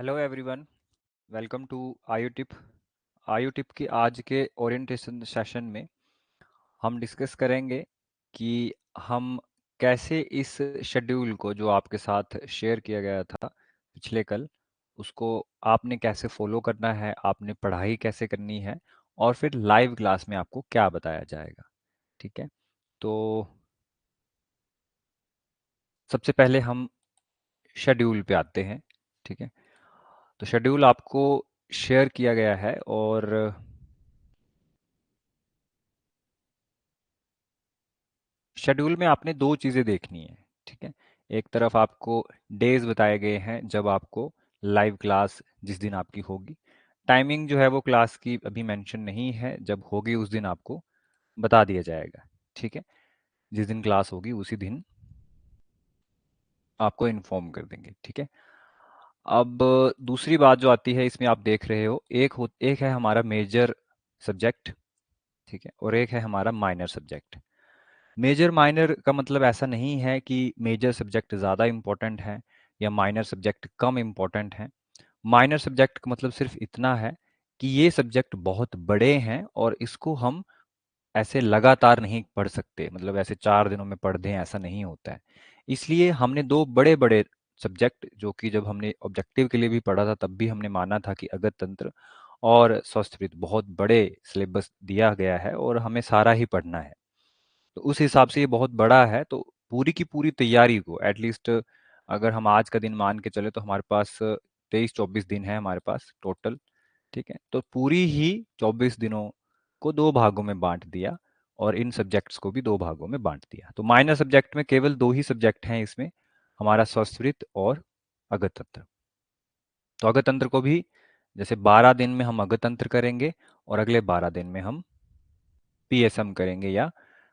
Hello everyone, welcome to Ayutip. Ayutip की आज के ओरिएंटेशन सेशन में हम डिस्कस करेंगे कि हम कैसे इस शेड्यूल को जो आपके साथ शेयर किया गया था पिछले कल, उसको आपने कैसे फॉलो करना है, आपने पढ़ाई कैसे करनी है और फिर लाइव क्लास में आपको क्या बताया जाएगा। ठीक है, तो सबसे पहले हम शेड्यूल पे आते हैं। ठीक है, तो शेड्यूल आपको शेयर किया गया है और शेड्यूल में आपने दो चीज़ें देखनी है। ठीक है, एक तरफ आपको डेज बताए गए हैं जब आपको लाइव क्लास जिस दिन आपकी होगी। टाइमिंग जो है वो क्लास की अभी मेंशन नहीं है, जब होगी उस दिन आपको बता दिया जाएगा। ठीक है, जिस दिन क्लास होगी उसी दिन आपको इन्फॉर्म कर देंगे। ठीक है, अब दूसरी बात जो आती है इसमें आप देख रहे हो, एक है हमारा मेजर सब्जेक्ट। ठीक है, और एक है हमारा माइनर सब्जेक्ट। मेजर माइनर का मतलब ऐसा नहीं है कि मेजर सब्जेक्ट ज़्यादा इम्पोर्टेंट है या माइनर सब्जेक्ट कम इम्पोर्टेंट है। माइनर सब्जेक्ट का मतलब सिर्फ इतना है कि ये सब्जेक्ट बहुत बड़े हैं और इसको हम ऐसे लगातार नहीं पढ़ सकते, मतलब ऐसे 4 दिनों में पढ़ दें, ऐसा नहीं होता है। इसलिए हमने दो बड़े बड़े सब्जेक्ट, जो कि जब हमने ऑब्जेक्टिव के लिए भी पढ़ा था तब भी हमने माना था कि अगत तंत्र और संस्कृत बहुत बड़े सिलेबस दिया गया है और हमें सारा ही पढ़ना है। तो उस हिसाब से ये बहुत बड़ा है, तो पूरी की पूरी तैयारी को एटलीस्ट अगर हम आज का दिन मान के चले तो हमारे पास 23-24 दिन है हमारे पास टोटल। ठीक है, तो पूरी ही 24 दिनों को दो भागों में बांट दिया और इन सब्जेक्ट्स को भी दो भागों में बांट दिया। तो माइनर सब्जेक्ट में केवल दो ही सब्जेक्ट हैं इसमें, हमारा संस्कृत और अगत तंत्र। तो अगत तंत्र को भी जैसे 12 दिन में हम अगत तंत्र करेंगे और अगले 12 दिन में हम पीएसएम करेंगे या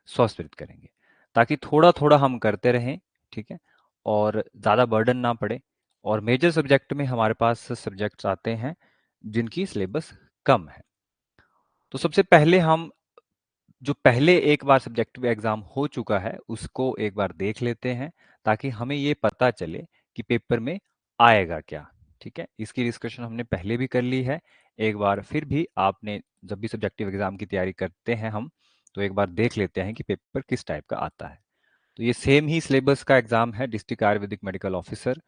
संस्कृत करेंगे, ताकि थोड़ा थोड़ा हम करते रहें। ठीक है, और ज़्यादा बर्डन ना पड़े। और मेजर सब्जेक्ट में हमारे पास सब्जेक्ट्स आते हैं जिनकी सिलेबस कम है। तो सबसे पहले हम जो पहले एक बार सब्जेक्टिव एग्जाम हो चुका है उसको एक बार देख लेते हैं, ताकि हमें ये पता चले कि पेपर में आएगा क्या। ठीक है, इसकी डिस्कशन हमने पहले भी कर ली है। एक बार फिर भी आपने जब भी सब्जेक्टिव एग्जाम की तैयारी करते हैं हम, तो एक बार देख लेते हैं कि पेपर किस टाइप का आता है। तो ये सेम ही सिलेबस का एग्जाम है, डिस्ट्रिक्ट आयुर्वेदिक मेडिकल ऑफिसर।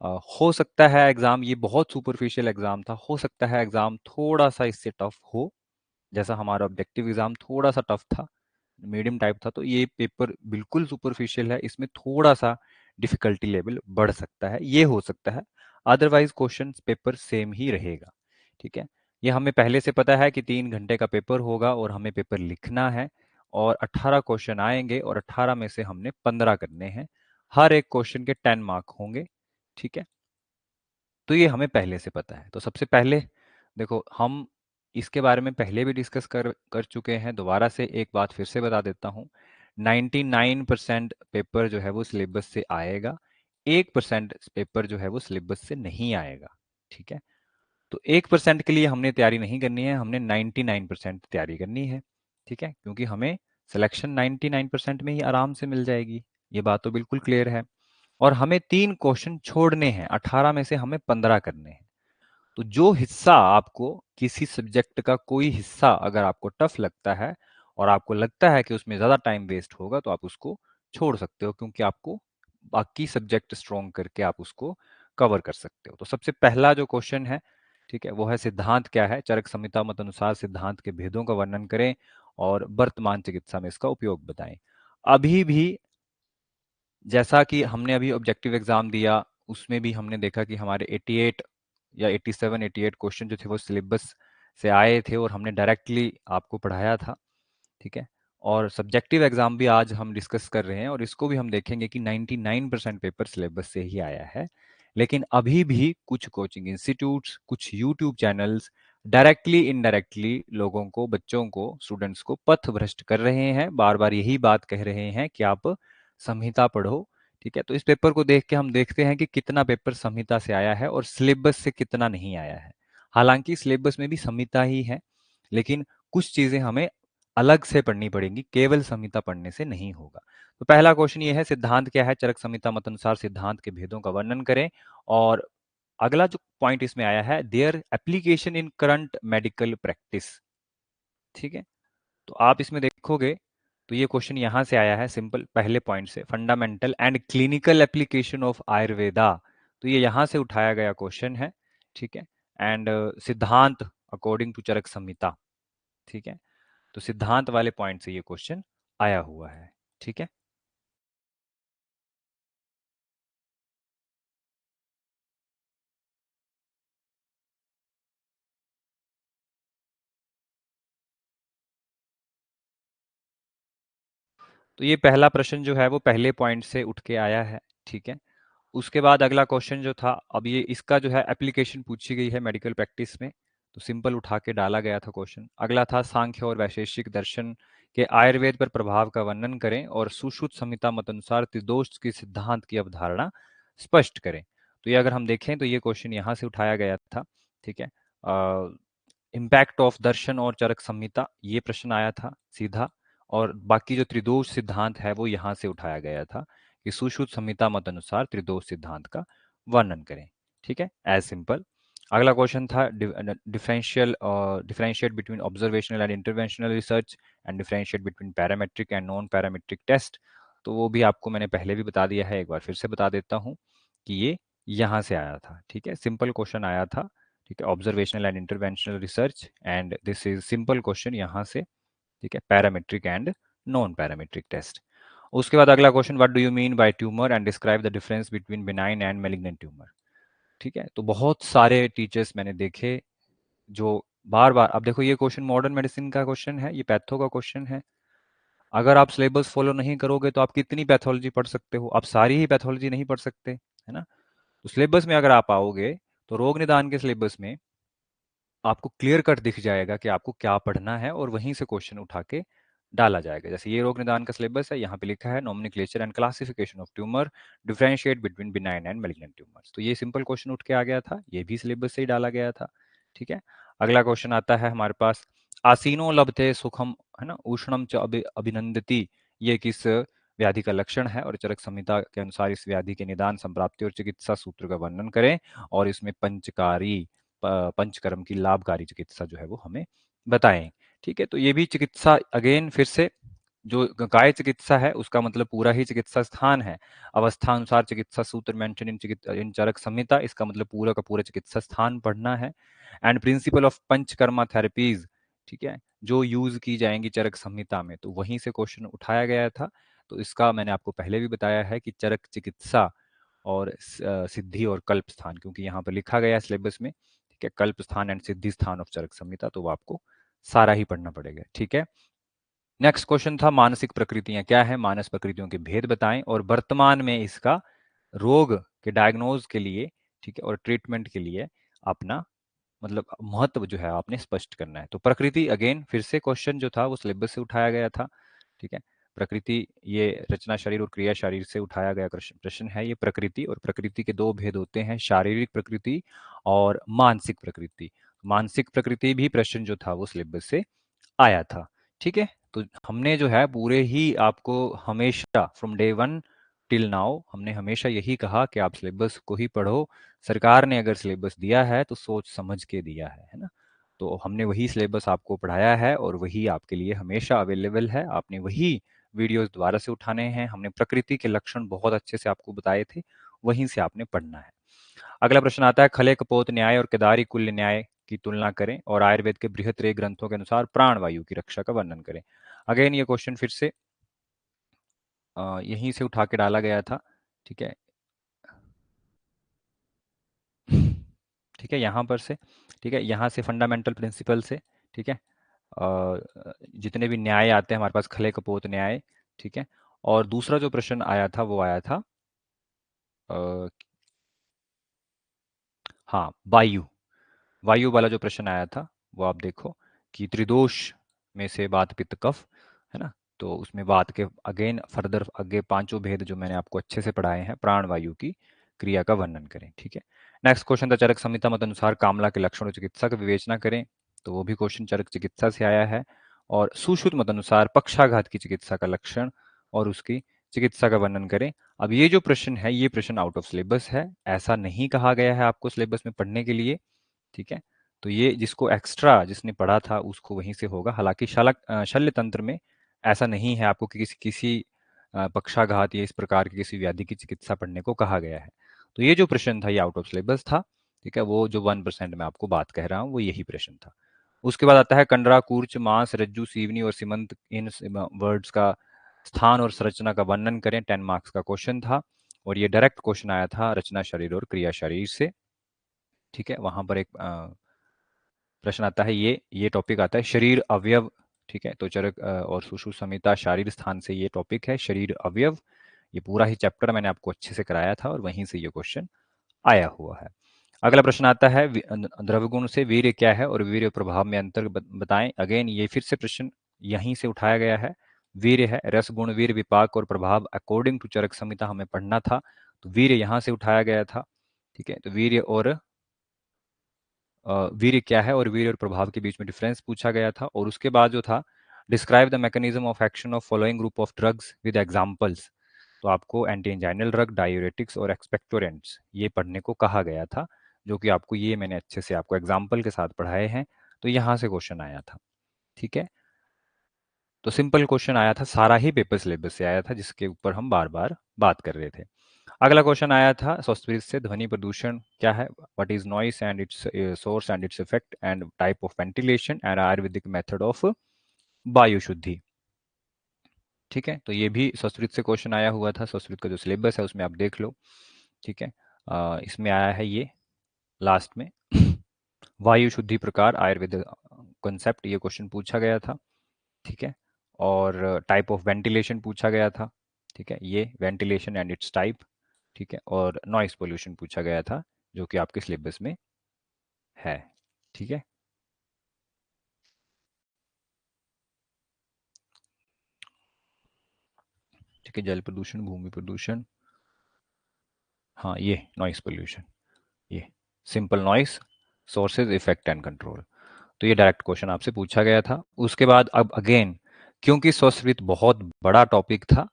हो सकता है एग्जाम, ये बहुत सुपरफिशियल एग्जाम था, हो सकता है एग्जाम थोड़ा सा इससे टफ हो, जैसा हमारा ऑब्जेक्टिव एग्जाम थोड़ा सा टफ था, मीडियम टाइप था, तो ये पेपर बिल्कुल सुपरफिशियल है, इसमें थोड़ा सा डिफिकल्टी लेवल बढ़ सकता है, ये हो सकता है। अदरवाइज क्वेश्चन पेपर सेम ही रहेगा। ठीक है, ये हमें पहले से पता है कि 3 घंटे का पेपर होगा और हमें पेपर लिखना है और 18 क्वेश्चन आएंगे और 18 में से हमने 15 करने हैं। हर एक क्वेश्चन के 10 मार्क होंगे। ठीक है, तो ये हमें पहले से पता है। तो सबसे पहले देखो, हम इसके बारे में पहले भी डिस्कस कर कर चुके हैं, दोबारा से एक बात फिर से बता देता हूँ। 99% पेपर जो है वो सिलेबस से आएगा, 1% पेपर जो है वो सिलेबस से नहीं आएगा। ठीक है, तो 1% के लिए हमने तैयारी नहीं करनी है, हमने 99% तैयारी करनी है। ठीक है, क्योंकि हमें सिलेक्शन 99% में ही आराम से मिल जाएगी, ये बात तो बिल्कुल क्लियर है। और हमें 3 क्वेश्चन छोड़ने हैं, 18 में से हमें 15 करने हैं। तो जो हिस्सा आपको, किसी सब्जेक्ट का कोई हिस्सा अगर आपको टफ लगता है और आपको लगता है कि उसमें ज़्यादा टाइम वेस्ट होगा, तो आप उसको छोड़ सकते हो, क्योंकि आपको बाकी सब्जेक्ट स्ट्रॉन्ग करके आप उसको कवर कर सकते हो। तो सबसे पहला जो क्वेश्चन है, ठीक है, वो है सिद्धांत क्या है, चरक संहिता मत अनुसार सिद्धांत के भेदों का वर्णन करें और वर्तमान चिकित्सा में इसका उपयोग बताएं। अभी भी जैसा कि हमने अभी ऑब्जेक्टिव एग्जाम दिया, उसमें भी हमने देखा कि हमारे 88 या 87 88 क्वेश्चन जो थे वो सिलेबस से आए थे और हमने डायरेक्टली आपको पढ़ाया था। ठीक है, और सब्जेक्टिव एग्जाम भी आज हम डिस्कस कर रहे हैं और इसको भी हम देखेंगे कि 99% पेपर सिलेबस से ही आया है। लेकिन अभी भी कुछ कोचिंग इंस्टीट्यूट्स, कुछ यूट्यूब चैनल्स डायरेक्टली इनडायरेक्टली लोगों को, बच्चों को, स्टूडेंट्स को पथ भ्रष्ट कर रहे हैं, बार बार यही बात कह रहे हैं कि आप संहिता पढ़ो। ठीक है, तो इस पेपर को देख के हम देखते हैं कि कितना पेपर संहिता से आया है और सिलेबस से कितना नहीं आया है। हालांकि सिलेबस में भी संहिता ही है, लेकिन कुछ चीजें हमें अलग से पढ़नी पड़ेंगी, केवल संहिता पढ़ने से नहीं होगा। तो पहला क्वेश्चन ये है, सिद्धांत क्या है, चरक संहिता मत अनुसार सिद्धांत के भेदों का वर्णन करें और अगला जो पॉइंट इसमें आया है, their application in current medical practice. ठीक है, तो आप इसमें देखोगे तो ये क्वेश्चन यहां से आया है, सिंपल पहले पॉइंट से, fundamental and clinical application of Ayurveda. तो ये यहां से उठाया गया क्वेश्चन है। ठीक है, एंड सिद्धांत अकॉर्डिंग टू चरक संहिता। ठीक है, तो सिद्धांत वाले पॉइंट से ये क्वेश्चन आया हुआ है। ठीक है, तो ये पहला प्रश्न जो है वो पहले पॉइंट से उठ के आया है। ठीक है, उसके बाद अगला क्वेश्चन जो था, अब ये इसका जो है एप्लीकेशन पूछी गई है मेडिकल प्रैक्टिस में, तो सिंपल उठा के डाला गया था क्वेश्चन। अगला था सांख्य और वैशेषिक दर्शन के आयुर्वेद पर प्रभाव का वर्णन करें और सुश्रुत संहिता मत अनुसार त्रिदोष की सिद्धांत की अवधारणा स्पष्ट करें। तो ये अगर हम देखें तो ये क्वेश्चन यहाँ से उठाया गया था। ठीक है, इम्पैक्ट ऑफ दर्शन और चरक संहिता, ये प्रश्न आया था सीधा। और बाकी जो त्रिदोष सिद्धांत है वो यहाँ से उठाया गया था कि सुश्रुत संहिता मत अनुसार त्रिदोष सिद्धांत का वर्णन करें। ठीक है, एज सिंपल। अगला क्वेश्चन था differentiate between observational and interventional research and differentiate between parametric and non parametric test. तो वो भी आपको मैंने पहले भी बता दिया है, एक बार फिर से बता देता हूँ कि ये यहाँ से आया था। ठीक है, सिंपल क्वेश्चन आया था। ठीक है, observational and interventional research, and this is simple question यहाँ से। ठीक है, parametric and non parametric test. उसके बाद अगला question, what do you mean by tumour and describe the difference between benign and malignant tumour. ठीक है, तो बहुत सारे टीचर्स मैंने देखे जो बार बार, अब देखो ये क्वेश्चन मॉडर्न मेडिसिन का क्वेश्चन है, ये पैथो का क्वेश्चन है। अगर आप सिलेबस फॉलो नहीं करोगे तो आप कितनी पैथोलॉजी पढ़ सकते हो, आप सारी ही पैथोलॉजी नहीं पढ़ सकते, है ना। तो सिलेबस में अगर आप आओगे तो रोग निदान के सिलेबस में आपको क्लियर कट दिख जाएगा कि आपको क्या पढ़ना है, और वहीं से क्वेश्चन उठा के डाला जाएगा। जैसे ये रोग निदान का सिलेबस है, यहाँ पे लिखा है nomenclature and classification of tumour, differentiate between benign and malignant tumours. तो ये सिंपल क्वेश्चन उठ के आ गया था, ये भी सिलेबस से ही डाला गया था। ठीक है, अगला क्वेश्चन आता है हमारे पास, आसीनो लभते सुखम, है ना, उष्णम च अभिनंदती, ये किस व्याधि का लक्षण है, और चरक संहिता के अनुसार इस व्याधि के निदान, संप्राप्ति और चिकित्सा सूत्र का वर्णन करें, और इसमें पंचकारी पंचकर्म की लाभकारी चिकित्सा जो है वो हमें बताएं। ठीक है, तो ये भी चिकित्सा अगेन फिर से, जो काय चिकित्सा है उसका मतलब पूरा ही चिकित्सा स्थान है। अवस्था अनुसार चिकित्सा सूत्र मेंशन इन चरक संहिता, इसका मतलब पूरा का पूरा चिकित्सा स्थान पढ़ना है। And principle of panchakarma therapies, ठीक है, जो यूज की जाएंगी चरक संहिता में, तो वहीं से क्वेश्चन उठाया गया था। तो इसका मैंने आपको पहले भी बताया है कि चरक चिकित्सा और सिद्धि और कल्प स्थान, क्योंकि यहाँ पर लिखा गया है सिलेबस में। ठीक है, कल्प स्थान एंड सिद्धि स्थान ऑफ चरक संहिता, तो वो आपको सारा ही पढ़ना पड़ेगा। ठीक है, नेक्स्ट क्वेश्चन था मानसिक प्रकृतियां क्या है, मानस प्रकृतियों के भेद बताएं और वर्तमान में इसका रोग के डायग्नोज के लिए, ठीक है, और ट्रीटमेंट के लिए अपना मतलब महत्व जो है आपने स्पष्ट करना है। तो प्रकृति अगेन फिर से क्वेश्चन जो था वो सिलेबस से उठाया गया था। ठीक है, प्रकृति ये रचना शरीर और क्रिया शरीर से उठाया गया प्रश्न है ये प्रकृति, और प्रकृति के दो भेद होते हैं, शारीरिक प्रकृति और मानसिक प्रकृति। मानसिक प्रकृति भी प्रश्न जो था वो सिलेबस से आया था। ठीक है, तो हमने जो है पूरे ही आपको हमेशा from day one till now हमने हमेशा यही कहा कि आप सिलेबस को ही पढ़ो। सरकार ने अगर सिलेबस दिया है तो सोच समझ के दिया है ना। तो हमने वही सिलेबस आपको पढ़ाया है और वही आपके लिए हमेशा अवेलेबल है। आपने वही वीडियोस दोबारा से उठाने हैं। हमने प्रकृति के लक्षण बहुत अच्छे से आपको बताए थे, वहीं से आपने पढ़ना है। अगला प्रश्न आता है, खले कपोत न्याय और केदारी कुल्य न्याय की तुलना करें और आयुर्वेद के बृहत्रेय ग्रंथों के अनुसार प्राणवायु की रक्षा का वर्णन करें। अगेन ये क्वेश्चन फिर से यहीं से उठा के डाला गया था। ठीक है, ठीक है, यहाँ पर से, ठीक है, यहाँ से फंडामेंटल प्रिंसिपल से, ठीक है, जितने भी न्याय आते हैं हमारे पास, खले कपोत न्याय, ठीक है। और दूसरा जो प्रश्न आया था वो आया था अ, हाँ, वायु, वायु वाला जो प्रश्न आया था वो आप देखो कि त्रिदोष में से वात पित्त कफ, है ना। तो उसमें वात के अगेन फर्दर आगे पांचों भेद जो मैंने आपको अच्छे से पढ़ाए हैं, प्राण वायु की क्रिया का वर्णन करें। ठीक है, नेक्स्ट क्वेश्चन था, चरक संहिता मत अनुसार कामला के लक्षण और चिकित्सा का विवेचना करें। तो वो भी क्वेश्चन चरक चिकित्सा से आया है। और सुश्रुत मत अनुसार पक्षाघात की चिकित्सा का लक्षण और उसकी चिकित्सा का वर्णन करें। अब ये जो प्रश्न है, ये प्रश्न आउट ऑफ सिलेबस है, ऐसा नहीं कहा गया है आपको सिलेबस में पढ़ने के लिए, ठीक है। तो ये जिसको एक्स्ट्रा जिसने पढ़ा था उसको वहीं से होगा। हालांकि शल्य तंत्र में ऐसा नहीं है आपको कि किसी किसी पक्षाघात या इस प्रकार की किसी व्याधि की चिकित्सा पढ़ने को कहा गया है। तो ये जो प्रश्न था ये आउट ऑफ सिलेबस था, ठीक है। वो जो 1% मैं आपको बात कह रहा हूँ वो यही प्रश्न था। उसके बाद आता है कंडरा, कूर्च, मांस, रज्जु, सीवनी और सीमंत, इन वर्ड्स का स्थान और संरचना का वर्णन करें। 10 मार्क्स का क्वेश्चन था और ये डायरेक्ट क्वेश्चन आया था रचना शरीर और क्रिया शरीर से, ठीक है। वहां पर एक प्रश्न आता है, ये टॉपिक आता है शरीर अवयव, ठीक है। तो चरक और सुषुप्त संहिता शारीर स्थान से ये टॉपिक है शरीर अवयव। ये पूरा ही चैप्टर मैंने आपको अच्छे से कराया था और वहीं से ये क्वेश्चन आया हुआ है। अगला प्रश्न आता है द्रव्यगुण से वीर्य क्या है और वीर्य प्रभाव में अंतर बताएं। अगेन ये फिर से प्रश्न यहीं से उठाया गया है। वीर्य है, रस गुण वीर्य विपाक और प्रभाव अकॉर्डिंग टू चरक संहिता हमें पढ़ना था, तो वीर्य यहाँ से उठाया गया था, ठीक है। तो वीर्य और वीर्य क्या है और वीर्य और प्रभाव के बीच में डिफरेंस पूछा गया था। और उसके बाद जो था describe the mechanism of action of following group of drugs with examples. तो आपको एंटी एंजाइनल ड्रग, डायूरेटिक्स और एक्सपेक्टोरेंट्स ये पढ़ने को कहा गया था, जो कि आपको ये मैंने अच्छे से आपको एग्जाम्पल के साथ पढ़ाए हैं। तो यहाँ से क्वेश्चन आया था, ठीक है। तो सिंपल क्वेश्चन आया था, सारा ही पेपर सिलेबस से आया था जिसके ऊपर हम बार बार बात कर रहे थे। अगला क्वेश्चन आया था संस्कृत से, ध्वनि प्रदूषण क्या है, what is noise and it's source and its effect and type of ventilation and Ayurvedic method of वायु शुद्धि, ठीक है। तो ये भी संस्कृत से क्वेश्चन आया हुआ था। संस्कृत का जो सिलेबस है उसमें आप देख लो, ठीक है। इसमें आया है ये लास्ट में वायु शुद्धि प्रकार आयुर्वेद कॉन्सेप्ट, ये क्वेश्चन पूछा गया था, ठीक है। और टाइप ऑफ वेंटिलेशन पूछा गया था, ठीक है। ये वेंटिलेशन एंड इट्स टाइप, ठीक है। और नॉइस पोल्यूशन पूछा गया था जो कि आपके सिलेबस में है, ठीक है। ठीक है, जल प्रदूषण, भूमि प्रदूषण, हाँ ये नॉइस पोल्यूशन, ये simple noise sources effect and control. तो ये डायरेक्ट क्वेश्चन आपसे पूछा गया था। उसके बाद अब अगेन क्योंकि संस्कृत बहुत बड़ा टॉपिक था,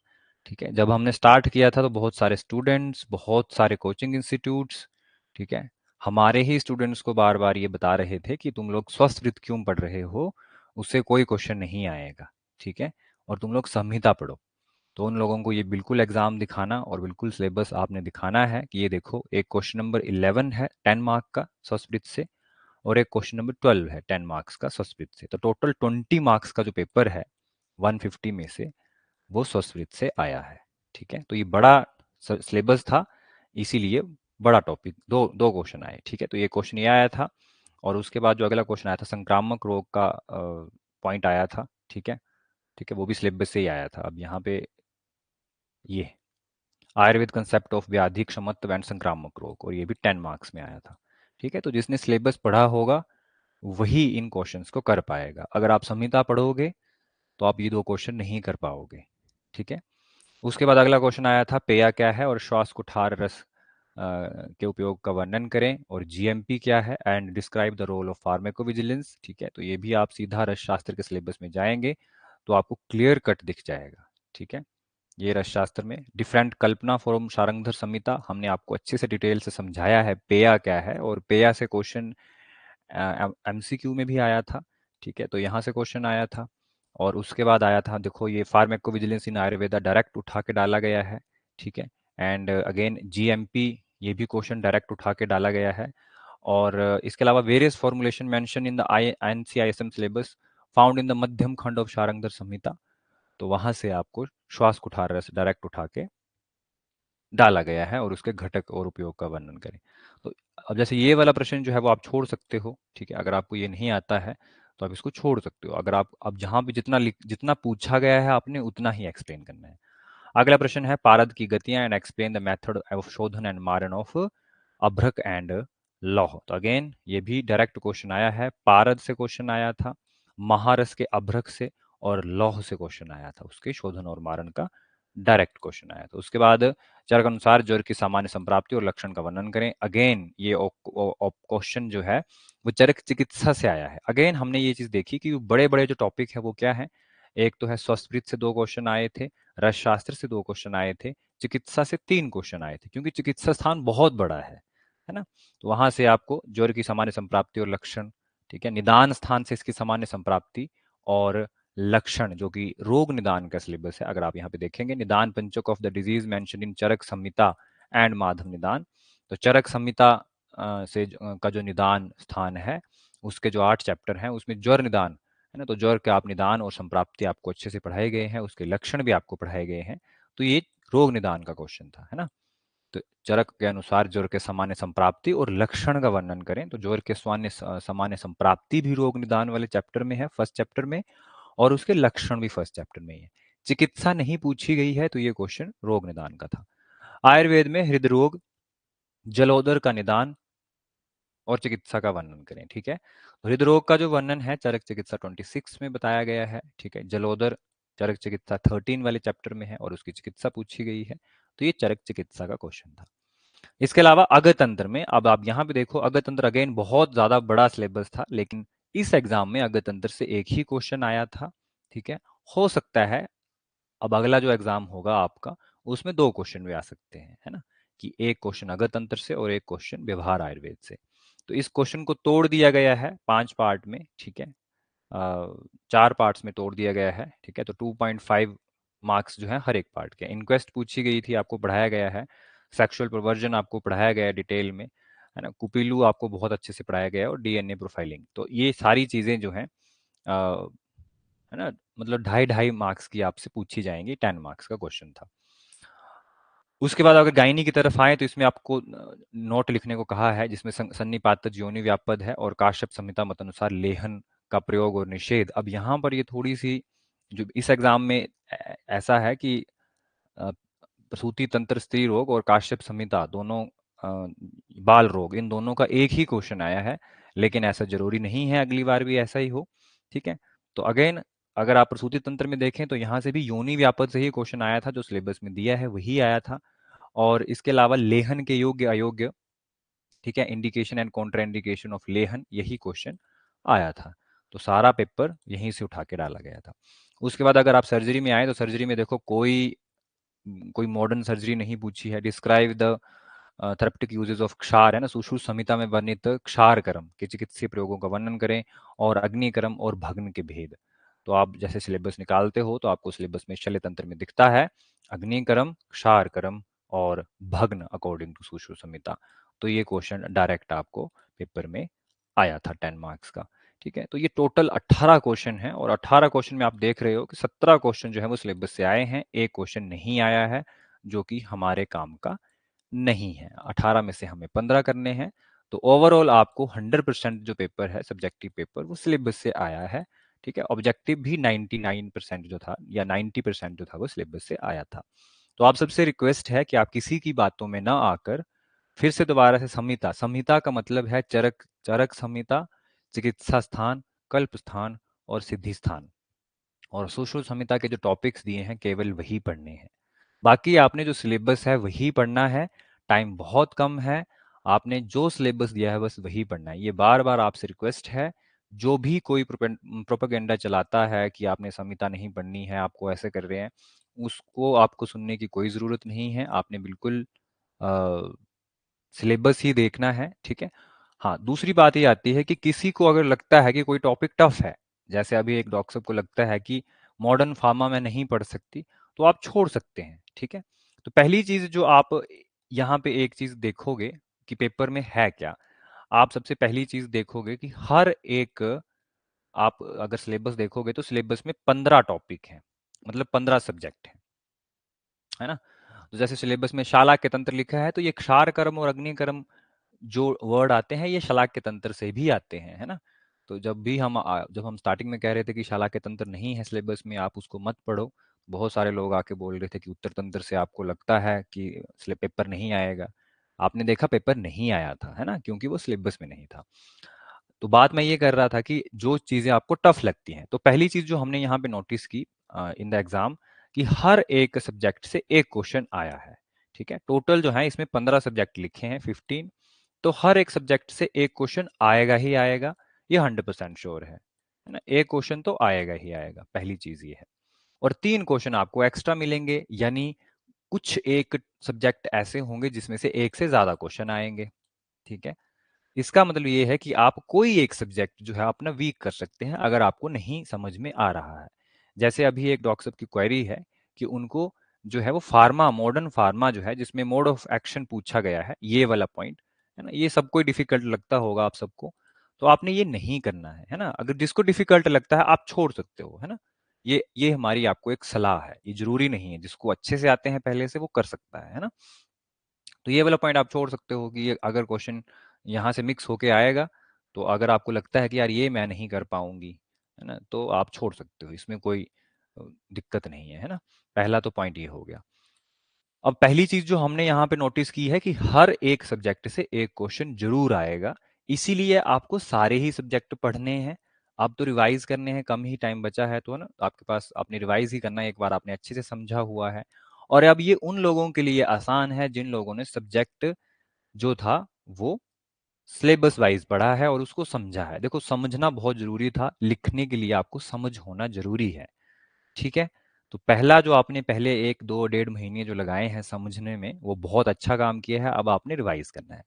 ठीक है। जब हमने स्टार्ट किया था तो बहुत सारे स्टूडेंट्स, बहुत सारे कोचिंग इंस्टीट्यूट्स, ठीक है, हमारे ही स्टूडेंट्स को बार बार ये बता रहे थे कि तुम लोग संस्कृत क्यों पढ़ रहे हो, उससे कोई क्वेश्चन नहीं आएगा, ठीक है। और तुम लोग संहिता पढ़ो। तो उन लोगों को ये बिल्कुल एग्जाम दिखाना और बिल्कुल सिलेबस आपने दिखाना है कि ये देखो एक क्वेश्चन नंबर 11 है 10 मार्क का संस्कृत से और एक क्वेश्चन नंबर 12 है 10 मार्क्स का संस्कृत से। तो टोटल 20 मार्क्स का जो पेपर है 150 में से वो संस्कृत से आया है, ठीक है। तो ये बड़ा सिलेबस था, इसीलिए बड़ा टॉपिक, दो दो क्वेश्चन आए, ठीक है। तो ये क्वेश्चन ये आया था और उसके बाद जो अगला क्वेश्चन आया था संक्रामक रोग का पॉइंट आया था, ठीक है, ठीक है। वो भी सिलेबस से ही आया था। अब यहाँ पे ये आयुर्वेद कंसेप्ट ऑफ व्याधि क्षमत्व एंड संक्रामक रोग, और ये भी 10 मार्क्स में आया था, ठीक है। तो जिसने सिलेबस पढ़ा होगा वही इन क्वेश्चंस को कर पाएगा। अगर आप संहिता पढ़ोगे तो आप ये दो क्वेश्चन नहीं कर पाओगे, ठीक है। उसके बाद अगला क्वेश्चन आया था पेया क्या है और श्वास कुठार रस के उपयोग का वर्णन करें, और जीएमपी क्या है and describe the role of pharmacovigilance, ठीक है। तो ये भी आप सीधा रस शास्त्र के सिलेबस में जाएंगे तो आपको क्लियर कट दिख जाएगा, ठीक है। ये रसशास्त्र में डिफरेंट कल्पना फॉर्म शारंगधर संहिता हमने आपको अच्छे से डिटेल से समझाया है पेया क्या है, और पेया से क्वेश्चन एमसीक्यू में भी आया था, ठीक है। तो यहाँ से क्वेश्चन आया था। और उसके बाद आया था, देखो ये फार्माकोविजिलेंस इन आयुर्वेदा डायरेक्ट उठा के डाला गया है, ठीक है। एंड अगेन जीएमपी, ये भी क्वेश्चन डायरेक्ट उठा के डाला गया है। और इसके अलावा various formulation mention in the NCISM syllabus found in the मध्यम खंड ऑफ शारंगधर संहिता, तो वहां से आपको श्वास कुठार रस डायरेक्ट उठा के डाला गया है और उसके घटक और उपयोग का वर्णन करें। तो अब जैसे ये वाला प्रश्न जो है वो आप छोड़ सकते हो, ठीक है। अगर आपको ये नहीं आता है तो आप इसको छोड़ सकते हो। अगर आप अब जहां पे जितना पूछा गया है आपने उतना ही एक्सप्लेन करना है। अगला प्रश्न है पारद की गतियां and explain the method of शोधन एंड मारन ऑफ अभ्रक एंड लौह। तो अगेन ये भी डायरेक्ट क्वेश्चन आया है, पारद से क्वेश्चन आया था, महारस के अभ्रक से और लौह से क्वेश्चन आया था, उसके शोधन और मारन का डायरेक्ट क्वेश्चन आया था। उसके बाद चरक अनुसार ज्वर की सामान्य संप्राप्ति और लक्षण का वर्णन करें। अगेन ये क्वेश्चन जो है वो चरक चिकित्सा से आया है। अगेन हमने ये चीज देखी कि बड़े बड़े जो टॉपिक है वो क्या है, एक तो है संस्कृत से 2 क्वेश्चन आए थे, रसशास्त्र से 2 क्वेश्चन आए थे, चिकित्सा से 3 क्वेश्चन आए थे, क्योंकि चिकित्सा स्थान बहुत बड़ा है ना? तो वहां से आपको ज्वर की सामान्य संप्राप्ति और लक्षण, ठीक है, निदान स्थान से इसकी सामान्य संप्राप्ति और लक्षण, जो कि रोग निदान का सिलेबस है। अगर आप यहाँ पे देखेंगे, Nidana Panchaka of the disease mention in Charaka Samhita and Madhava Nidana, तो चरक संहिता का जो निदान स्थान है, उसके जो 8 चैप्टर हैं उसमें ज्वर निदान है ना, तो ज्वर के आप निदान और संप्राप्ति आपको अच्छे से पढ़ाए गए हैं, उसके लक्षण भी आपको पढ़ाए गए हैं। तो ये रोग निदान का क्वेश्चन था, है ना? तो चरक के अनुसार ज्वर के सामान्य संप्राप्ति और लक्षण का वर्णन करें, तो ज्वर के सामान्य संप्राप्ति भी रोग निदान वाले चैप्टर में है, फर्स्ट चैप्टर में, और उसके लक्षण भी फर्स्ट चैप्टर में ही है। चिकित्सा नहीं पूछी गई है, तो ये क्वेश्चन रोग निदान का था। आयुर्वेद में हृदय रोग, जलोदर का निदान और चिकित्सा का वर्णन करें, ठीक है? तो हृदय रोग का जो वर्णन है चरक चिकित्सा 26 में बताया गया है, ठीक है? जलोदर चरक चिकित्सा 13 वाले चैप्टर में है और उसकी चिकित्सा पूछी गई है, तो ये चरक चिकित्सा का क्वेश्चन था। इसके अलावा अगतंत्र में, अब आप यहाँ पे देखो, अगतंत्र अगेन बहुत ज्यादा बड़ा सिलेबस था, लेकिन इस एग्जाम में अगतंत्र से एक ही क्वेश्चन आया था, ठीक है? हो सकता है अब अगला जो एग्जाम होगा आपका, उसमें 2 क्वेश्चन भी आ सकते हैं, है ना? कि एक क्वेश्चन अगतंत्र से और एक क्वेश्चन व्यवहार आयुर्वेद से। तो इस क्वेश्चन को तोड़ दिया गया है 5 पार्ट में, ठीक है? 4 पार्ट्स में तोड़ दिया गया है, ठीक है? तो 2.5 मार्क्स जो है हर एक पार्ट के। इंक्वेस्ट पूछी गई थी, आपको पढ़ाया गया है। सेक्सुअल परवर्जन आपको पढ़ाया गया है डिटेल में, है ना? कुपीलू आपको बहुत अच्छे से पढ़ाया गया है, और डीएनए प्रोफाइलिंग। तो ये सारी चीजें जो हैं, है ना, मतलब 2.5 मार्क्स की आपसे पूछी जाएंगी, 10 मार्क्स का क्वेश्चन था। उसके बाद अगर गायनी की तरफ आए, तो इसमें आपको नोट लिखने को कहा है, जिसमें सन्निपातज योनि व्यापद है और काश्यप संहिता मत अनुसार लेहन का प्रयोग और निषेध। अब यहाँ पर ये थोड़ी सी, जो इस एग्जाम में ऐसा है कि प्रसूति तंत्र स्त्री रोग और काश्यप संहिता दोनों, बाल रोग, इन दोनों का एक ही क्वेश्चन आया है, लेकिन ऐसा जरूरी नहीं है अगली बार भी ऐसा ही हो, ठीक है? तो अगेन, अगर आप प्रसूति तंत्र में देखें, तो यहाँ से भी योनि व्यापद से ही क्वेश्चन आया था, जो सिलेबस में दिया है वही आया था। और इसके अलावा लेहन के योग्य अयोग्य, ठीक है, indication and contraindication of लेहन, यही क्वेश्चन आया था। तो सारा पेपर यहीं से उठा के डाला गया था। उसके बाद अगर आप सर्जरी में आए, तो सर्जरी में देखो कोई मॉडर्न सर्जरी नहीं पूछी है। Describe the therapeutic uses of क्षार, है ना, सुश्रुत संहिता में वर्णित क्षार कर्म के चिकित्सीय प्रयोगों का वर्णन करें, और अग्निकर्म और भग्न के भेद। तो आप जैसे सिलेबस निकालते हो, तो आपको सिलेबस में शल्य तंत्र में दिखता है अग्निकर्म, क्षार कर्म और भग्न अकॉर्डिंग टू सुश्रुत संहिता। तो ये क्वेश्चन डायरेक्ट आपको पेपर में आया था 10 मार्क्स का, ठीक है? तो ये टोटल 18 क्वेश्चन है, और 18 क्वेश्चन में आप देख रहे हो कि 17 क्वेश्चन जो है वो सिलेबस से आए हैं, एक क्वेश्चन नहीं आया है, जो कि हमारे काम का नहीं है। 18 में से हमें 15 करने हैं। तो ओवरऑल आपको 100% जो पेपर है, सब्जेक्टिव पेपर, वो सिलेबस से आया है, ठीक है? ऑब्जेक्टिव भी 99% जो था, या 90% जो था, वो सिलेबस से आया था। तो आप सबसे रिक्वेस्ट है कि आप किसी की बातों में ना आकर फिर से दोबारा से संहिता, संहिता का मतलब है चरक, चरक संहिता, चिकित्सा स्थान, कल्प स्थान और सिद्धि स्थान, और सुश्रुत संहिता के जो टॉपिक्स दिए हैं केवल वही पढ़ने हैं। बाकी आपने जो सिलेबस है वही पढ़ना है। टाइम बहुत कम है, आपने जो सिलेबस दिया है बस वही पढ़ना है। ये बार बार आपसे रिक्वेस्ट है। जो भी कोई प्रोपेगेंडा चलाता है कि आपने संहिता नहीं पढ़नी है, आपको ऐसे कर रहे हैं, उसको आपको सुनने की कोई जरूरत नहीं है। आपने बिल्कुल सिलेबस ही देखना है, ठीक है? हाँ, दूसरी बात ये आती है कि किसी को अगर लगता है कि कोई टॉपिक टफ है, जैसे अभी एक डॉक्टर साहब को लगता है कि मॉडर्न फार्मा में नहीं पढ़ सकती, तो आप छोड़ सकते हैं, ठीक है? तो पहली चीज जो आप यहाँ पे एक चीज देखोगे कि पेपर में है क्या, आप सबसे पहली चीज देखोगे कि हर एक, आप अगर सिलेबस देखोगे तो सिलेबस में 15 टॉपिक हैं, मतलब 15 सब्जेक्ट है ना? तो जैसे सिलेबस में शाला के तंत्र लिखा है, तो ये क्षार कर्म और अग्नि कर्म जो वर्ड आते हैं, ये शलाक्य तंत्र से भी आते हैं, है ना? तो जब हम स्टार्टिंग में कह रहे थे कि शलाक्य तंत्र नहीं है सिलेबस में, आप उसको मत पढ़ो, बहुत सारे लोग आके बोल रहे थे कि उत्तर तंत्र से आपको लगता है कि पेपर नहीं आएगा। आपने देखा पेपर नहीं आया था, है ना, क्योंकि वो सिलेबस में नहीं था। तो बात मैं ये कर रहा था कि जो चीजें आपको टफ लगती हैं, तो पहली चीज जो हमने यहाँ पे नोटिस की इन द एग्जाम, कि हर एक सब्जेक्ट से एक क्वेश्चन आया है, ठीक है? टोटल जो है इसमें 15 सब्जेक्ट लिखे हैं, 15, तो हर एक सब्जेक्ट से एक क्वेश्चन आएगा ही आएगा, ये 100% श्योर है, है ना। एक क्वेश्चन तो आएगा ही आएगा, पहली चीज ये है। और 3 क्वेश्चन आपको एक्स्ट्रा मिलेंगे, यानी कुछ एक सब्जेक्ट ऐसे होंगे जिसमें से एक से ज्यादा क्वेश्चन आएंगे। ठीक है, इसका मतलब ये है कि आप कोई एक सब्जेक्ट जो है अपना वीक कर सकते हैं अगर आपको नहीं समझ में आ रहा है। जैसे अभी एक डॉक्टर साहब की क्वेरी है कि उनको जो है वो फार्मा, मॉडर्न फार्मा जो है जिसमें मोड ऑफ एक्शन पूछा गया है, ये वाला पॉइंट है ना, ये सबको डिफिकल्ट लगता होगा आप सबको, तो आपने ये नहीं करना है ना। अगर जिसको डिफिकल्ट लगता है आप छोड़ सकते हो, है ना। ये हमारी आपको एक सलाह है, ये जरूरी नहीं है, जिसको अच्छे से आते हैं पहले से वो कर सकता है ना। तो ये वाला पॉइंट आप छोड़ सकते हो कि ये अगर क्वेश्चन यहाँ से मिक्स होके आएगा, तो अगर आपको लगता है कि यार ये मैं नहीं कर पाऊंगी, है ना, तो आप छोड़ सकते हो, इसमें कोई दिक्कत नहीं है ना। पहला तो पॉइंट ये हो गया। अब पहली चीज जो हमने यहाँ पे नोटिस की है कि हर एक सब्जेक्ट से एक क्वेश्चन जरूर आएगा, इसीलिए आपको सारे ही सब्जेक्ट पढ़ने हैं। आप तो रिवाइज करने हैं, कम ही टाइम बचा है तो, है ना, आपके पास आपने रिवाइज ही करना है, एक बार आपने अच्छे से समझा हुआ है। और अब ये उन लोगों के लिए आसान है जिन लोगों ने सब्जेक्ट जो था वो सिलेबस वाइज पढ़ा है और उसको समझा है। देखो, समझना बहुत जरूरी था, लिखने के लिए आपको समझ होना जरूरी है। ठीक है, तो पहला जो आपने पहले 1, 2, 1.5 महीने जो लगाए हैं समझने में, वो बहुत अच्छा काम किया है। अब आपने रिवाइज करना है।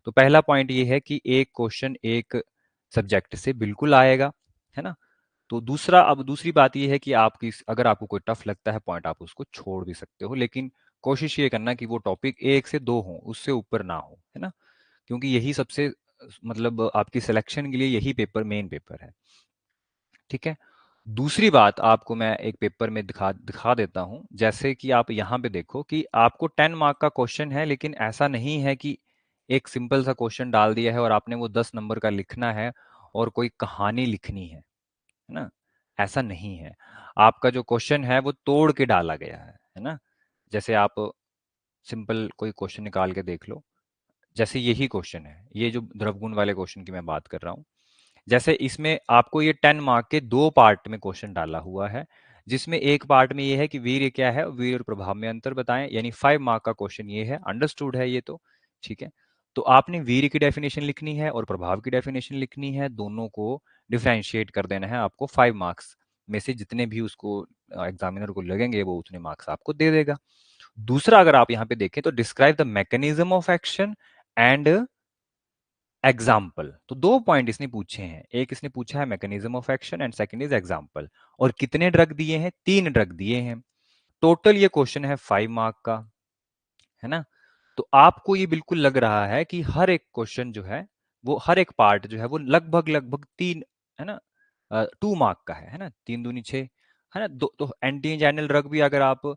तो पहला पॉइंट ये है कि एक क्वेश्चन एक सब्जेक्ट से बिल्कुल आएगा, है ना। तो दूसरा, अब दूसरी बात ये है कि आपकी अगर आपको कोई टफ लगता है पॉइंट, आप उसको छोड़ भी सकते हो, लेकिन कोशिश ये करना कि वो टॉपिक 1 से 2 हो, उससे ऊपर ना हो, है ना। क्योंकि यही सबसे मतलब आपकी सिलेक्शन के लिए यही पेपर मेन पेपर है। ठीक है, दूसरी बात आपको मैं एक पेपर में दिखा दिखा देता हूं। जैसे कि आप यहाँ पे देखो कि आपको 10 मार्क का क्वेश्चन है, लेकिन ऐसा नहीं है कि एक सिंपल सा क्वेश्चन डाल दिया है और आपने वो 10 नंबर का लिखना है और कोई कहानी लिखनी है ना। ऐसा नहीं है, आपका जो क्वेश्चन है वो तोड़ के डाला गया है ना। जैसे आप सिंपल कोई क्वेश्चन निकाल के देख लो, जैसे यही क्वेश्चन है, ये जो द्रवगुण वाले क्वेश्चन की मैं बात कर रहा हूँ। जैसे इसमें आपको ये 10 मार्क के 2 पार्ट में क्वेश्चन डाला हुआ है, जिसमें एक पार्ट में ये है कि वीर्य क्या है, वीर्य और प्रभाव में अंतर बताएं, यानी 5 मार्क का क्वेश्चन ये है, अंडरस्टूड है ये तो। ठीक है, तो आपने वीर्य की डेफिनेशन लिखनी है और प्रभाव की डेफिनेशन लिखनी है, दोनों को डिफरेंशिएट कर देना है आपको। 5 मार्क्स में से जितने भी उसको एग्जामिनर को लगेंगे वो उतने मार्क्स आपको दे देगा। दूसरा, अगर आप यहाँ पे देखें तो describe the mechanism of action and example, तो 2 पॉइंट इसने पूछे हैं। एक इसने पूछा है mechanism of action and second is example. और कितने ड्रग दिए हैं? 3 ड्रग दिए हैं। टोटल ये क्वेश्चन है 5 मार्क का, है ना। तो आपको ये बिल्कुल लग रहा है कि हर एक क्वेश्चन जो है वो, हर एक पार्ट जो है वो लगभग लगभग 3, है ना, 2 मार्क का है ना। 3 दूनी 6, है ना। दो तो एंटी एंजाइनल ड्रग भी अगर आप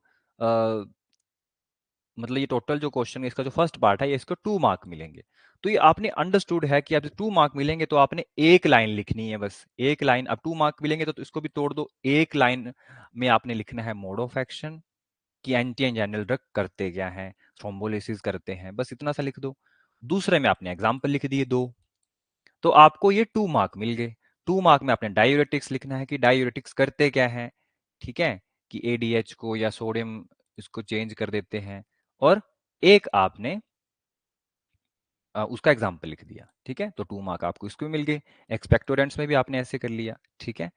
मतलब ये टोटल जो क्वेश्चन है इसका जो फर्स्ट पार्ट है ये, इसको 2 मार्क मिलेंगे। तो ये आपने अंडरस्टूड है कि अब 2 मार्क मिलेंगे तो आपने एक लाइन लिखनी है, बस एक लाइन। अब 2 मार्क मिलेंगे तो इसको भी तोड़ दो, एक लाइन में आपने लिखना है मोड ऑफ एक्शन, कि एंटी एंजाइनल ड्रग करते क्या है, थ्रोम्बोलिसिस करते हैं, बस इतना सा लिख दो। दूसरे में आपने एग्जाम्पल लिख दिए 2, तो आपको ये 2 मार्क मिल गए। 2 मार्क में आपने डायूरेटिक्स लिखना है कि डायूरेटिक्स करते क्या है, ठीक है, कि एडीएच को या सोडियम इसको चेंज कर देते हैं। और एक आपने उसका एग्जाम्पल लिख दिया, ठीक है, तो 2 मार्क आपको इसको भी मिल गए। एक्सपेक्टोरेंट्स में भी आपने ऐसे कर लिया, ठीक है।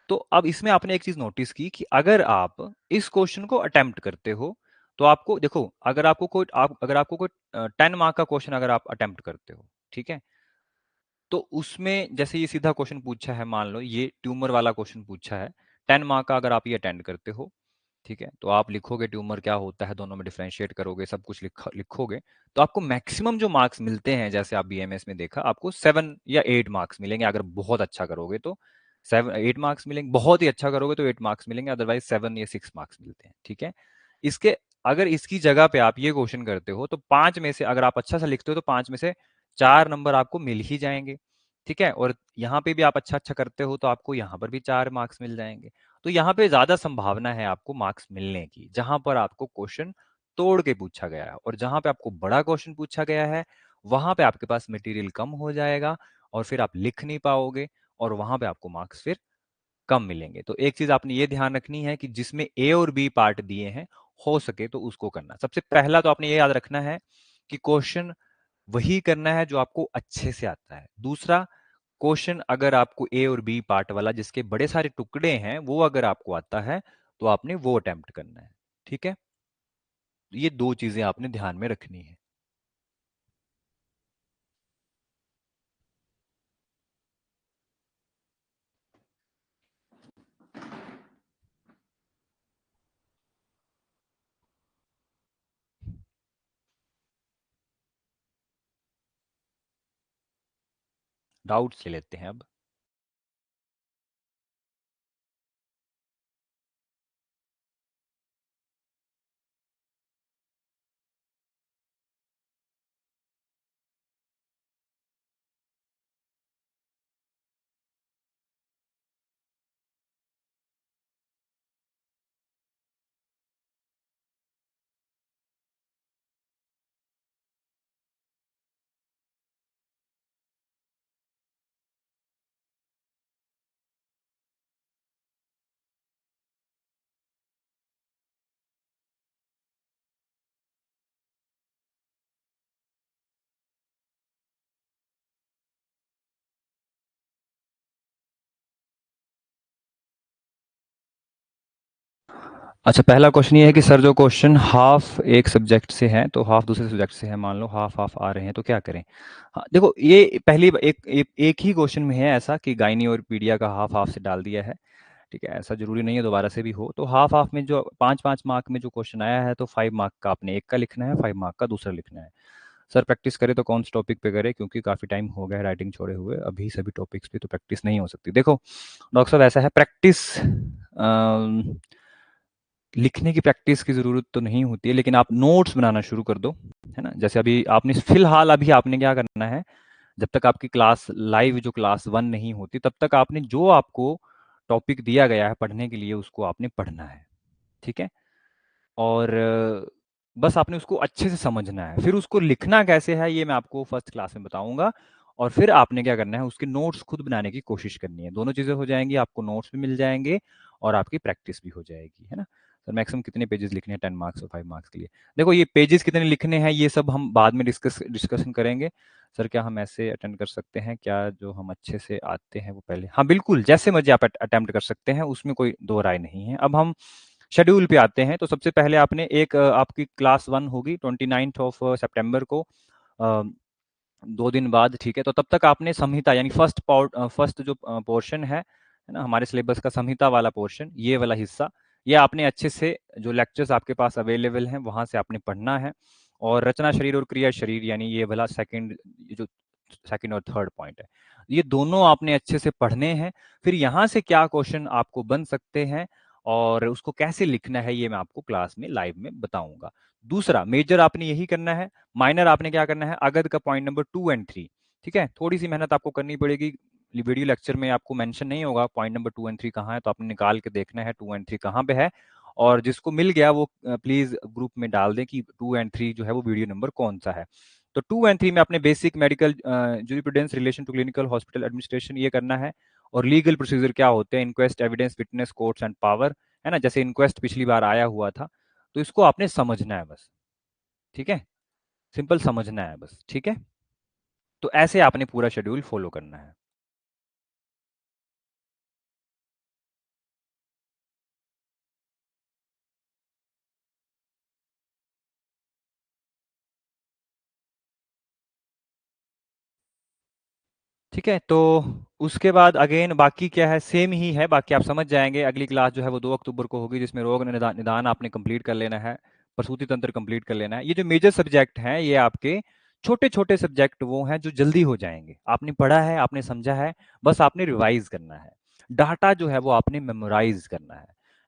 तो अब इसमें आपने एक चीज नोटिस की कि अगर आप इस क्वेश्चन को अटेम्प्ट करते हो तो आपको देखो, अगर आपको कोई 10 मार्क का क्वेश्चन अगर आप अटेम्प्ट करते हो, ठीक है, तो उसमें जैसे ये सीधा क्वेश्चन पूछा है, मान लो ये ट्यूमर वाला क्वेश्चन पूछा है, 10 मार्क का अगर आप ये अटेंड करते हो, ठीक है, तो आप लिखोगे ट्यूमर क्या होता है, दोनों में डिफरेंशिएट करोगे, सब कुछ लिखोगे, तो आपको मैक्सिमम जो मार्क्स मिलते हैं, जैसे आप बीएमएस में देखा, आपको 7 या 8 मार्क्स मिलेंगे अगर बहुत अच्छा करोगे तो। 7 8 मार्क्स मिलेंगे, बहुत ही अच्छा करोगे तो 8 मार्क्स मिलेंगे, अदरवाइज 7 या 6 मार्क्स मिलते हैं, ठीक है। इसके अगर इसकी जगह पे आप ये क्वेश्चन करते हो तो 5 में से अगर आप अच्छा सा लिखते हो तो 5 में से 4 नंबर आपको मिल ही जाएंगे, ठीक है। और यहाँ पे भी आप अच्छा अच्छा करते हो तो आपको यहाँ पर भी 4 मार्क्स मिल जाएंगे। तो यहाँ पे ज्यादा संभावना है आपको मार्क्स मिलने की, जहां पर आपको क्वेश्चन तोड़ के पूछा गया है। और जहां पे आपको बड़ा क्वेश्चन पूछा गया है वहां पे आपके पास मटेरियल कम हो जाएगा और फिर आप लिख नहीं पाओगे और वहां पे आपको मार्क्स फिर कम मिलेंगे। तो एक चीज आपने ये ध्यान रखनी है कि जिसमें ए और बी पार्ट दिए हैं, हो सके तो उसको करना। सबसे पहला तो आपने ये याद रखना है कि क्वेश्चन वही करना है जो आपको अच्छे से आता है। दूसरा, क्वेश्चन अगर आपको ए और बी पार्ट वाला जिसके बड़े सारे टुकड़े हैं वो अगर आपको आता है तो आपने वो अटेम्प्ट करना है। ठीक है, ये दो चीजें आपने ध्यान में रखनी है। डाउट्स ले लेते हैं अब। अच्छा, पहला क्वेश्चन ये है कि सर जो क्वेश्चन हाफ एक सब्जेक्ट से है तो हाफ दूसरे सब्जेक्ट से है, मान लो हाफ हाफ आ रहे हैं तो क्या करें। हाँ देखो, ये पहली एक ही क्वेश्चन में है ऐसा कि गाइनी और पीडिया का हाफ हाफ से डाल दिया है। ठीक है, ऐसा जरूरी नहीं है दोबारा से भी हो। तो हाफ हाफ में जो 5-5 मार्क में जो क्वेश्चन आया है तो 5 मार्क का आपने एक का लिखना है, 5 मार्क का दूसरा लिखना है। सर प्रैक्टिस करें तो कौन से टॉपिक पे करें, क्योंकि काफ़ी टाइम हो गया है राइटिंग छोड़े हुए, अभी सभी टॉपिक्स पे तो प्रैक्टिस नहीं हो सकती। देखो डॉक्टर साहब, ऐसा है प्रैक्टिस लिखने की प्रैक्टिस की ज़रूरत तो नहीं होती है, लेकिन आप नोट्स बनाना शुरू कर दो, है ना। जैसे अभी आपने फिलहाल अभी आपने क्या करना है, जब तक आपकी क्लास लाइव जो क्लास 1 नहीं होती तब तक आपने जो आपको टॉपिक दिया गया है पढ़ने के लिए उसको आपने पढ़ना है। ठीक है, और बस आपने उसको अच्छे से समझना है। फिर उसको लिखना कैसे है ये मैं आपको फर्स्ट क्लास में बताऊंगा। और फिर आपने क्या करना है, उसके नोट्स खुद बनाने की कोशिश करनी है। दोनों चीज़ें हो जाएंगी, आपको नोट्स भी मिल जाएंगे और आपकी प्रैक्टिस भी हो जाएगी, है ना। सर मैक्सिमम कितने पेजेस लिखने हैं 10 मार्क्स और 5 मार्क्स के लिए? देखो ये पेजेस कितने लिखने हैं ये सब हम बाद में डिस्कशन करेंगे। सर क्या हम ऐसे अटेंड कर सकते हैं क्या, जो हम अच्छे से आते हैं वो पहले? हाँ बिल्कुल, जैसे मर्जी आप अटेम्प्ट कर सकते हैं, उसमें कोई दो राय नहीं है। अब हम शेड्यूल पे आते हैं। तो सबसे पहले आपने एक आपकी क्लास 1 होगी 29th ऑफ सितंबर को, 2 दिन बाद। ठीक है, तो तब तक आपने संहिता यानी फर्स्ट जो पोर्शन है ना, हमारे सिलेबस का संहिता वाला पोर्शन, ये वाला हिस्सा, ये आपने अच्छे से जो लेक्चर्स आपके पास अवेलेबल हैं वहां से आपने पढ़ना है। और रचना शरीर और क्रिया शरीर यानी ये वाला जो सेकंड और थर्ड पॉइंट है, ये दोनों आपने अच्छे से पढ़ने हैं। फिर यहाँ से क्या क्वेश्चन आपको बन सकते हैं और उसको कैसे लिखना है ये मैं आपको क्लास में लाइव में बताऊंगा। दूसरा मेजर आपने यही करना है, माइनर आपने क्या करना है, अगध का पॉइंट नंबर 2 और 3। ठीक है, थोड़ी सी मेहनत आपको करनी पड़ेगी, वीडियो लेक्चर में आपको मेंशन नहीं होगा पॉइंट नंबर 2 और 3 कहाँ है, तो आपने निकाल के देखना है 2 और 3 कहाँ पे है। और जिसको मिल गया वो प्लीज ग्रुप में डाल दें कि 2 और 3 जो है वो वीडियो नंबर कौन सा है। तो 2 और 3 में आपने basic medical jurisprudence relation to clinical hospital administration ये करना है। और लीगल प्रोसीजर क्या होते हैं, inquest, evidence, witness, courts and power, है ना। जैसे इंक्वेस्ट पिछली बार आया हुआ था, तो इसको आपने समझना है बस। ठीक है, सिंपल समझना है बस। ठीक है, तो ऐसे आपने पूरा शेड्यूल फॉलो करना है। ठीक है, तो उसके बाद अगेन बाकी क्या है, सेम ही है, बाकी आप समझ जाएंगे। अगली क्लास जो है वो 2 अक्टूबर को होगी, जिसमें रोग निदान निदान आपने कंप्लीट कर लेना है, प्रसूति तंत्र कंप्लीट कर लेना है। ये जो मेजर सब्जेक्ट हैं ये आपके छोटे छोटे सब्जेक्ट वो हैं जो जल्दी हो जाएंगे। आपने पढ़ा है, आपने समझा है, बस आपने रिवाइज करना है। डाटा जो है वो आपने मेमोराइज करना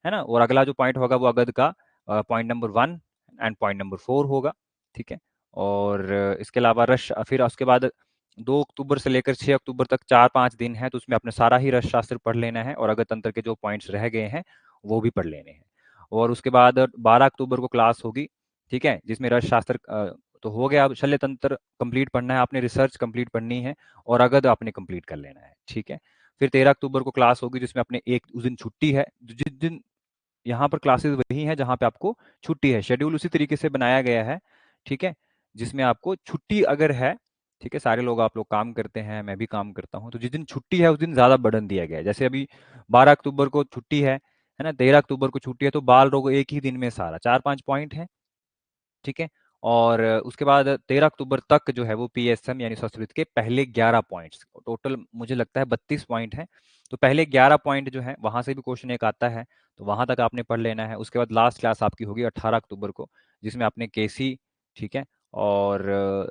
है ना। और अगला जो पॉइंट होगा वो अगद का point number 1 and point number 4 होगा। ठीक है, और इसके अलावा रश फिर उसके बाद 2 अक्टूबर से लेकर 6 अक्टूबर तक 4-5 दिन है, तो उसमें अपने सारा ही रस शास्त्र पढ़ लेना है और अगर तंत्र के जो पॉइंट्स रह गए हैं वो भी पढ़ लेने हैं। और उसके बाद 12 अक्टूबर को क्लास होगी। ठीक है, जिसमें रस शास्त्र तो हो गया। अब शल्य तंत्र कंप्लीट पढ़ना है आपने, रिसर्च कंप्लीट पढ़नी है और अगध आपने कंप्लीट कर लेना है। ठीक है, फिर 13 अक्टूबर को क्लास होगी जिसमें अपने एक उस दिन छुट्टी है, जिस दिन यहाँ पर क्लासेस वही हैं जहाँ पे आपको छुट्टी है, शेड्यूल उसी तरीके से बनाया गया है। ठीक है, जिसमें आपको छुट्टी अगर है, ठीक है, सारे लोग आप लोग काम करते हैं, मैं भी काम करता हूँ, तो जिस दिन छुट्टी है उस दिन ज़्यादा बर्डन दिया गया है। जैसे अभी 12 अक्टूबर को छुट्टी है ना, 13 अक्टूबर को छुट्टी है, तो बाल रोग एक ही दिन में सारा 4-5 पॉइंट है, ठीक है? और उसके बाद 13 अक्टूबर तक जो है वो पीएसएम यानी संस्कृत के पहले 11 पॉइंट्स, टोटल मुझे लगता है 32 पॉइंट हैं। तो पहले 11 पॉइंट जो है वहां से भी क्वेश्चन एक आता है, तो वहां तक आपने पढ़ लेना है। उसके बाद लास्ट क्लास आपकी होगी 18 अक्टूबर को, जिसमें आपने केसी, ठीक है, और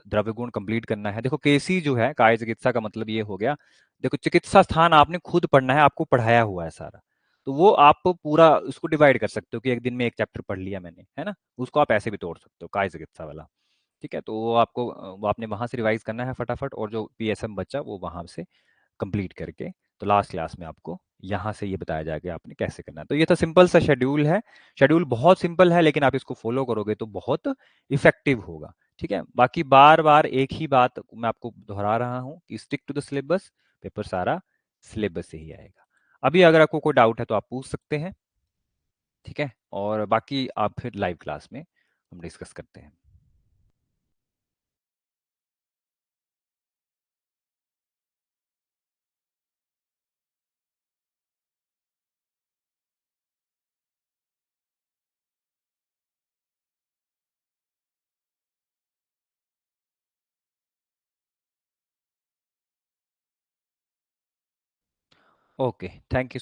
द्रव्य गुण कंप्लीट करना है। देखो केसी जो है काय चिकित्सा का मतलब ये हो गया, देखो चिकित्सा स्थान आपने खुद पढ़ना है, आपको पढ़ाया हुआ है सारा, तो वो आप पूरा उसको डिवाइड कर सकते हो कि एक दिन में एक चैप्टर पढ़ लिया मैंने, है ना, उसको आप ऐसे भी तोड़ सकते हो काय चिकित्सा वाला। ठीक है, तो वो आपको वो आपने वहां से रिवाइज करना है फटाफट, और जो पीएसएम बच्चा वो वहां से कंप्लीट करके, तो लास्ट क्लास में आपको यहाँ से ये बताया जाएगा आपने कैसे करना है। तो ये तो सिंपल सा शेड्यूल है, शेड्यूल बहुत सिंपल है, लेकिन आप इसको फॉलो करोगे तो बहुत इफेक्टिव होगा। ठीक है, बाकी बार बार एक ही बात मैं आपको दोहरा रहा हूँ कि stick to the syllabus, paper सारा सिलेबस से ही आएगा। अभी अगर आपको कोई डाउट है तो आप पूछ सकते हैं, ठीक है, और बाकी आप फिर लाइव क्लास में हम डिस्कस करते हैं। Okay, thank you.